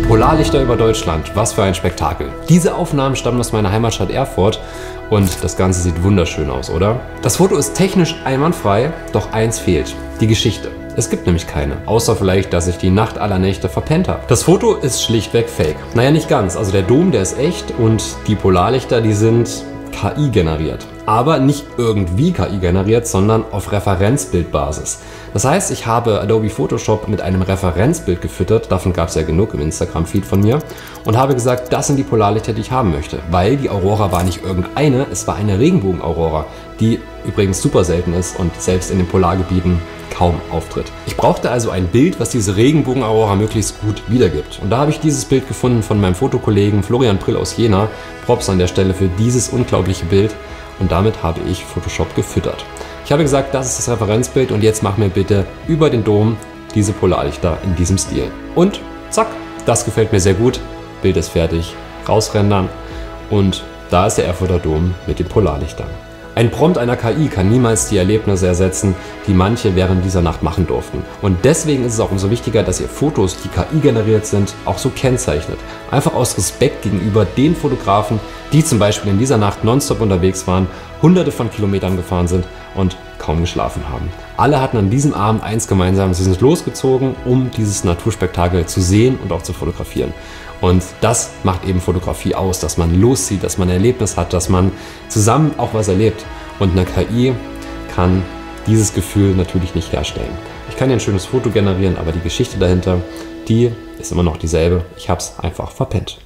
Polarlichter über Deutschland, was für ein Spektakel. Diese Aufnahmen stammen aus meiner Heimatstadt Erfurt und das Ganze sieht wunderschön aus, oder? Das Foto ist technisch einwandfrei, doch eins fehlt, die Geschichte. Es gibt nämlich keine, außer vielleicht, dass ich die Nacht aller Nächte verpennt habe. Das Foto ist schlichtweg fake. Naja, nicht ganz, also der Dom, der ist echt und die Polarlichter, die sind KI generiert. Aber nicht irgendwie KI generiert, sondern auf Referenzbildbasis. Das heißt, ich habe Adobe Photoshop mit einem Referenzbild gefüttert, davon gab es ja genug im Instagram-Feed von mir, und habe gesagt, das sind die Polarlichter, die ich haben möchte. Weil die Aurora war nicht irgendeine, es war eine Regenbogen-Aurora, die übrigens super selten ist und selbst in den Polargebieten kaum auftritt. Ich brauchte also ein Bild, was diese Regenbogen-Aurora möglichst gut wiedergibt. Und da habe ich dieses Bild gefunden von meinem Fotokollegen Florian Prill aus Jena. Props an der Stelle für dieses unglaubliche Bild. Und damit habe ich Photoshop gefüttert. Ich habe gesagt, das ist das Referenzbild und jetzt mach mir bitte über den Dom diese Polarlichter in diesem Stil. Und zack, das gefällt mir sehr gut. Bild ist fertig, rausrendern und da ist der Erfurter Dom mit den Polarlichtern. Ein Prompt einer KI kann niemals die Erlebnisse ersetzen, die manche während dieser Nacht machen durften. Und deswegen ist es auch umso wichtiger, dass ihr Fotos, die KI generiert sind, auch so kennzeichnet. Einfach aus Respekt gegenüber den Fotografen, die zum Beispiel in dieser Nacht nonstop unterwegs waren, hunderte von Kilometern gefahren sind und kaum geschlafen haben. Alle hatten an diesem Abend eins gemeinsam, sie sind losgezogen, um dieses Naturspektakel zu sehen und auch zu fotografieren. Und das macht eben Fotografie aus, dass man loszieht, dass man ein Erlebnis hat, dass man zusammen auch was erlebt. Und eine KI kann dieses Gefühl natürlich nicht herstellen. Ich kann ja ein schönes Foto generieren, aber die Geschichte dahinter, die ist immer noch dieselbe. Ich habe es einfach verpennt.